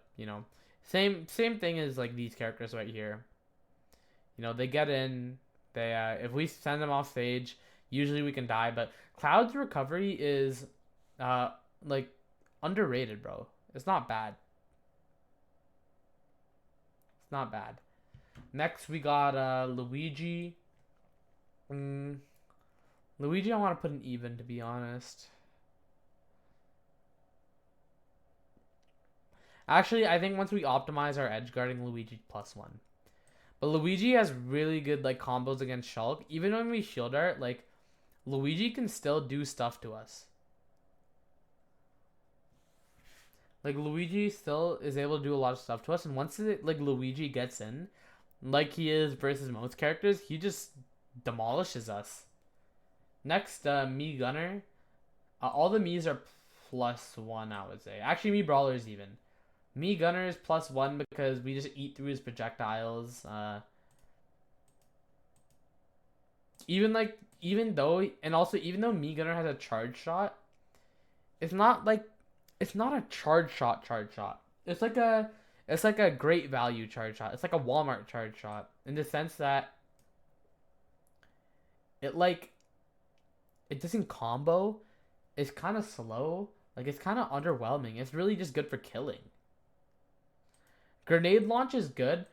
Same thing as like these characters right here. They get in. They if we send them off stage, usually we can die. But Cloud's recovery is like underrated, bro. It's not bad. It's not bad. Next we got Luigi. Luigi, I want to put an even, to be honest. Actually, I think once we optimize our edge guarding, Luigi +1. But Luigi has really good like combos against Shulk. Even when we shield art, like Luigi can still do stuff to us. Like Luigi still is able to do a lot of stuff to us, and once Luigi gets in, like he is versus most characters, he just demolishes us. Next, Mii Gunner. All the Miis are +1, I would say. Actually, me Brawler's even. Me Gunner is +1 because we just eat through his projectiles. Even though, and also even though me Gunner has a charge shot, it's not like it's not a charge shot. It's like a great value charge shot. It's like a Walmart charge shot in the sense that it like it doesn't combo. It's kind of slow. Like it's kind of underwhelming. It's really just good for killing. Grenade launch is good.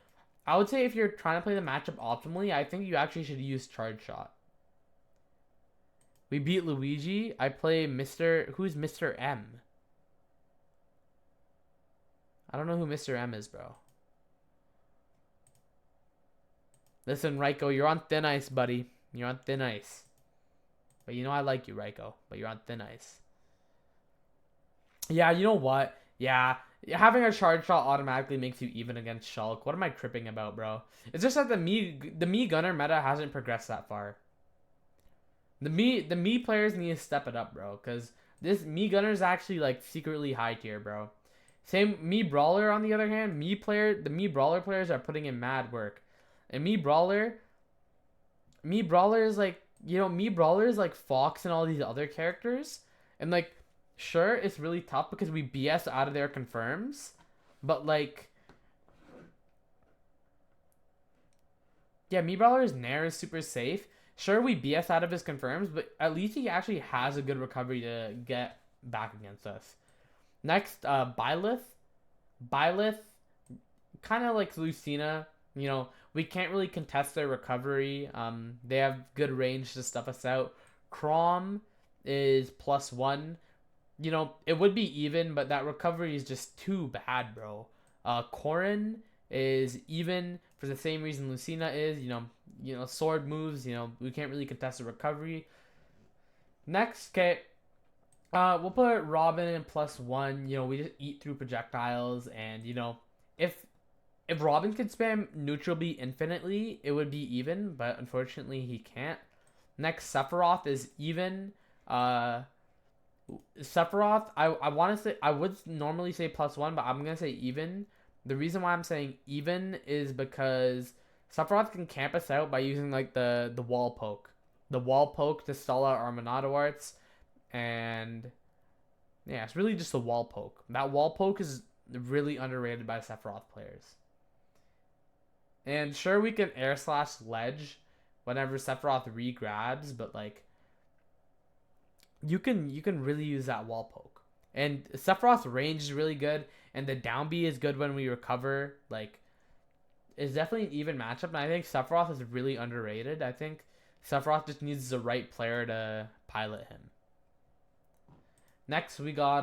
I would say if you're trying to play the matchup optimally, I think you actually should use charge shot. We beat Luigi. I play Mr. Who's Mr. M? I don't know who Mr. M is, bro. Listen, Raiko, you're on thin ice, buddy. You're on thin ice. But you know I like you, Raiko. But you're on thin ice. Yeah, you know what? Yeah, having a charge shot automatically makes you even against Shulk. What am I tripping about, bro? It's just that the me gunner meta hasn't progressed that far. The me players need to step it up, bro. Cause this me gunner is actually like secretly high tier, bro. Same me brawler on the other hand, the me brawler players are putting in mad work, and me brawler is like me brawler is like Fox and all these other characters, and like sure it's really tough because we BS out of their confirms, but like yeah, me brawler's nair is super safe. Sure, we BS out of his confirms, but at least he actually has a good recovery to get back against us. Next, Byleth. Byleth, kind of like Lucina, we can't really contest their recovery. They have good range to stuff us out. Chrom is +1. It would be even, but that recovery is just too bad, bro. Corrin is even for the same reason Lucina is. Sword moves. We can't really contest the recovery. Next, okay, we'll put Robin in +1. We just eat through projectiles, and if Robin could spam neutral B infinitely, it would be even, but unfortunately he can't. Next, Sephiroth is even. Sephiroth, I want to say I would normally say +1, but I'm gonna say even. The reason why I'm saying even is because Sephiroth can camp us out by using like the wall poke to stall out our Monado arts, and yeah, it's really just the wall poke. That wall poke is really underrated by Sephiroth players. And sure, we can air slash ledge whenever Sephiroth re-grabs, but like you can really use that wall poke. And Sephiroth's range is really good, and the down B is good when we recover. Like, it's definitely an even matchup, and I think Sephiroth is really underrated. I think Sephiroth just needs the right player to pilot him. Next, we got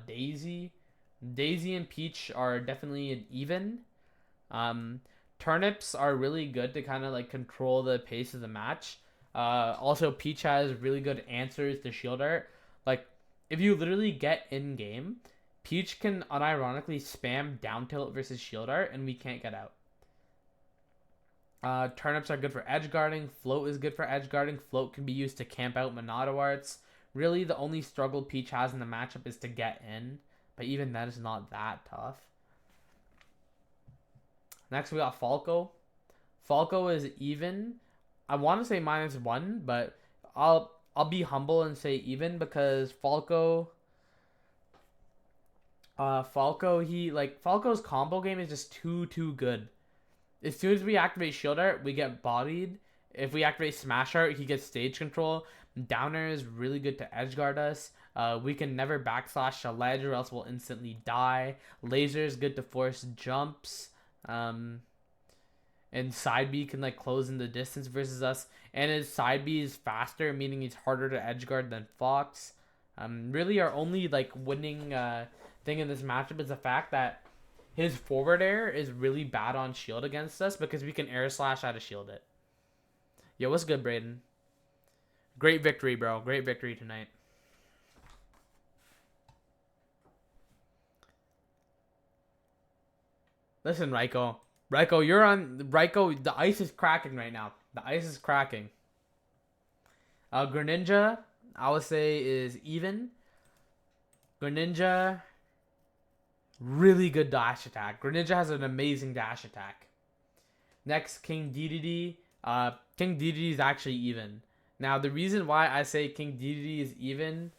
Daisy. Daisy and Peach are definitely an even. Turnips are really good to kind of like control the pace of the match. Also, Peach has really good answers to shield art. Like, if you literally get in game, Peach can unironically spam down tilt versus shield art, and we can't get out. Turnips are good for edge guarding. Float is good for edge guarding. Float can be used to camp out Monado arts. Really, the only struggle Peach has in the matchup is to get in, but even that is not that tough. Next, we got Falco. Falco is even. I want to say -1, but I'll be humble and say even because Falco's combo game is just too good. As soon as we activate shield art, we get bodied. If we activate smash art, he gets stage control. Downer is really good to edgeguard us. We can never backslash a ledge or else we'll instantly die. Laser is good to force jumps. And side B can like close in the distance versus us. And his side B is faster, meaning he's harder to edgeguard than Fox. Really our only like winning thing in this matchup is the fact that his forward air is really bad on shield against us because we can air slash out of shield it. Yo, what's good, Braden? Great victory, bro. Great victory tonight. Listen, Raiko. Raiko, you're on... Raiko, the ice is cracking right now. The ice is cracking. Greninja. I would say is even. Greninja, really good dash attack. Greninja has an amazing dash attack. Next, King Dedede. King Dedede is actually even. Now, the reason why I say King Dedede is even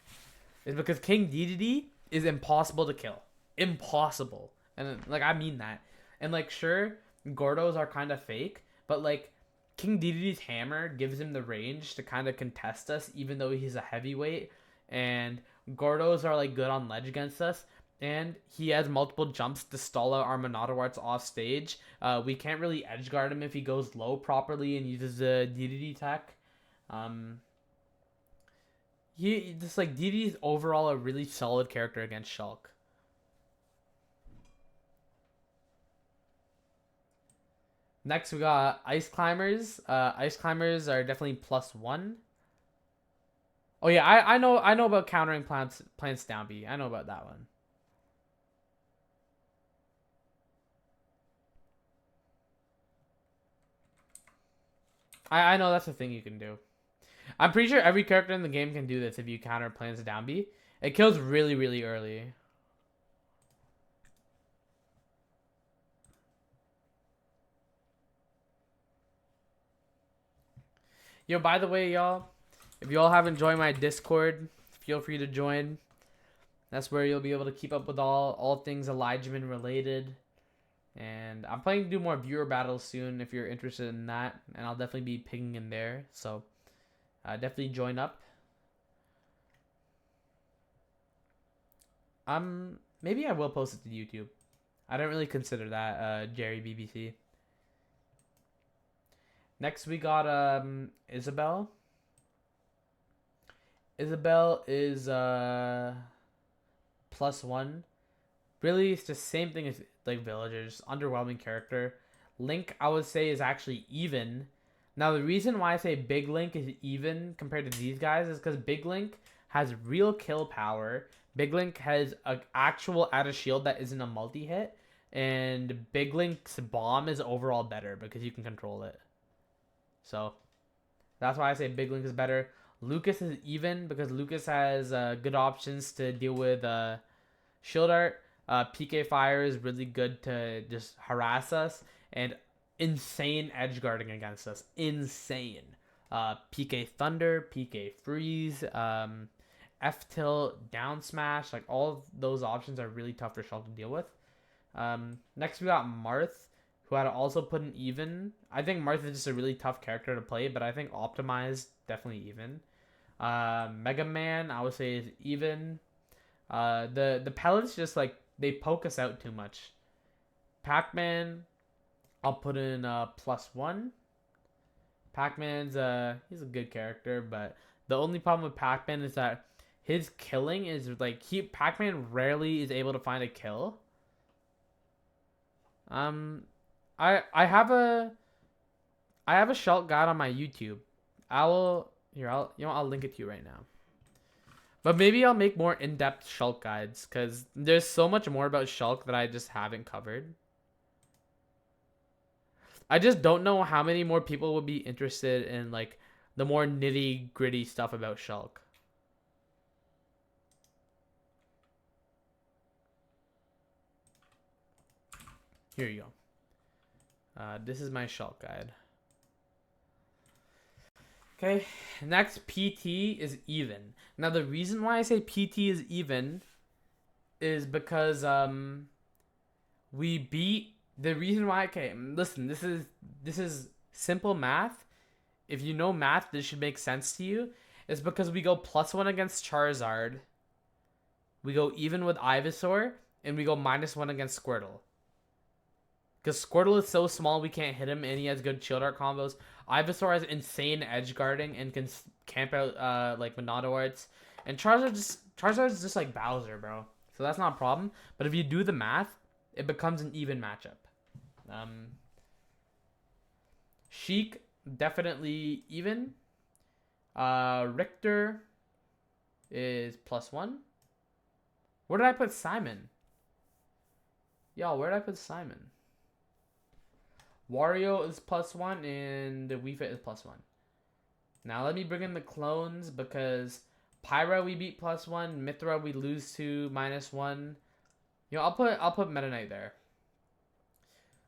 is because King Dedede is impossible to kill. Impossible. And, like, I mean that. And, like, sure, Gordos are kind of fake, but, like, King Dedede's hammer gives him the range to kind of contest us, even though he's a heavyweight. And Gordos are, like, good on ledge against us. And he has multiple jumps to stall out our Monodoarts off stage. We can't really edgeguard him if he goes low properly and uses the DDD tech. He just like DDD is overall a really solid character against Shulk. Next we got Ice Climbers. Ice Climbers are definitely +1. Oh yeah, I know about countering plants down B. I know about that one. I know that's a thing you can do. I'm pretty sure every character in the game can do this if you counter plants down B. It kills really, really early. Yo, by the way, y'all, if y'all haven't joined my Discord, feel free to join. That's where you'll be able to keep up with all things Elijmin related. And I'm planning to do more viewer battles soon if you're interested in that. And I'll definitely be pinging in there. So definitely join up. Maybe I will post it to YouTube. I don't really consider that Jerry BBC. Next we got Isabel. Isabel is +1. Really, it's the same thing as like villagers. Underwhelming character. Link, I would say, is actually even. Now, the reason why I say Big Link is even compared to these guys is because Big Link has real kill power. Big Link has an actual add a shield that isn't a multi-hit. And Big Link's bomb is overall better because you can control it. So, that's why I say Big Link is better. Lucas is even because Lucas has good options to deal with Shield Art. PK Fire is really good to just harass us. And insane edge guarding against us. Insane. PK Thunder, PK Freeze, F Tilt, Down Smash. Like all of those options are really tough for Shulk to deal with. Next we got Marth, who had also put an even. I think Marth is just a really tough character to play, but I think optimized definitely even. Mega Man, I would say is even. The pellets just like they poke us out too much. Pac-Man, I'll put in +1. Pac-Man's he's a good character, but the only problem with Pac-Man is that his killing is like Pac-Man rarely is able to find a kill. I have a Shulk guide on my YouTube. I'll link it to you right now. But maybe I'll make more in-depth Shulk guides because there's so much more about Shulk that I just haven't covered. I just don't know how many more people would be interested in like the more nitty-gritty stuff about Shulk. Here you go. This is my Shulk guide. Okay, next PT is even. Now the reason why I say PT is even is because we beat the reason why. Okay, listen, this is simple math. If you know math, this should make sense to you. It's because we go +1 against Charizard, we go even with Ivysaur, and we go -1 against Squirtle. Because Squirtle is so small we can't hit him, and he has good shield art combos. Ivysaur has insane edge guarding and can camp out like Monodoarts. And Charizard's just like Bowser, bro. So that's not a problem. But if you do the math, it becomes an even matchup. Sheik, definitely even. Richter is +1. Where did I put Simon? Y'all, where did I put Simon? Wario is +1 and the Wii Fit is +1. Now let me bring in the clones because Pyra we beat +1. Mithra we lose to -1. You know, I'll put Meta Knight there.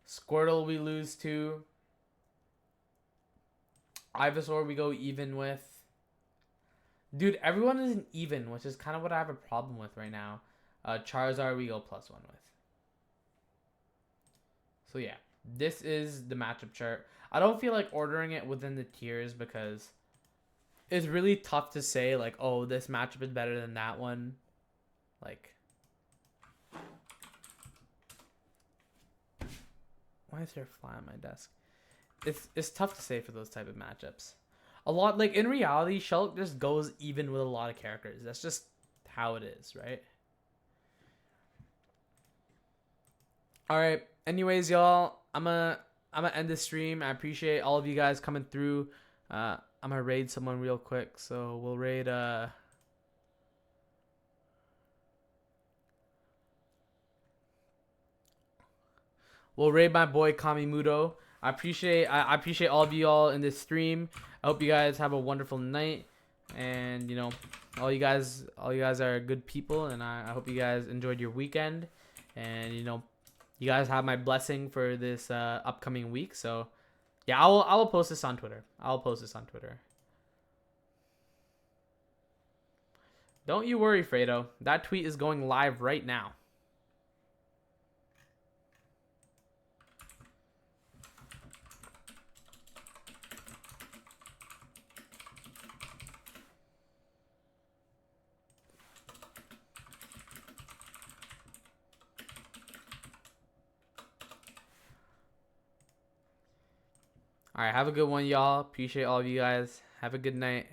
Squirtle we lose to. Ivysaur we go even with. Dude, everyone is an even, which is kind of what I have a problem with right now. Charizard we go +1 with. So yeah, this is the matchup chart. I don't feel like ordering it within the tiers because it's really tough to say like, oh, this matchup is better than that one. Like, why is there a fly on my desk? It's tough to say for those type of matchups. A lot, like, in reality, Shulk just goes even with a lot of characters. That's just how it is, right? All right. Anyways, y'all, I'm gonna end this stream. I appreciate all of you guys coming through. I'm gonna raid someone real quick. So we'll raid my boy Kamimuto. I appreciate all of you all in this stream. I hope you guys have a wonderful night, and you know, all you guys are good people, and I hope you guys enjoyed your weekend, and you know, you guys have my blessing for this upcoming week. So yeah, I will post this on Twitter. Don't you worry, Fredo. That tweet is going live right now. All right, have a good one, y'all. Appreciate all of you guys. Have a good night.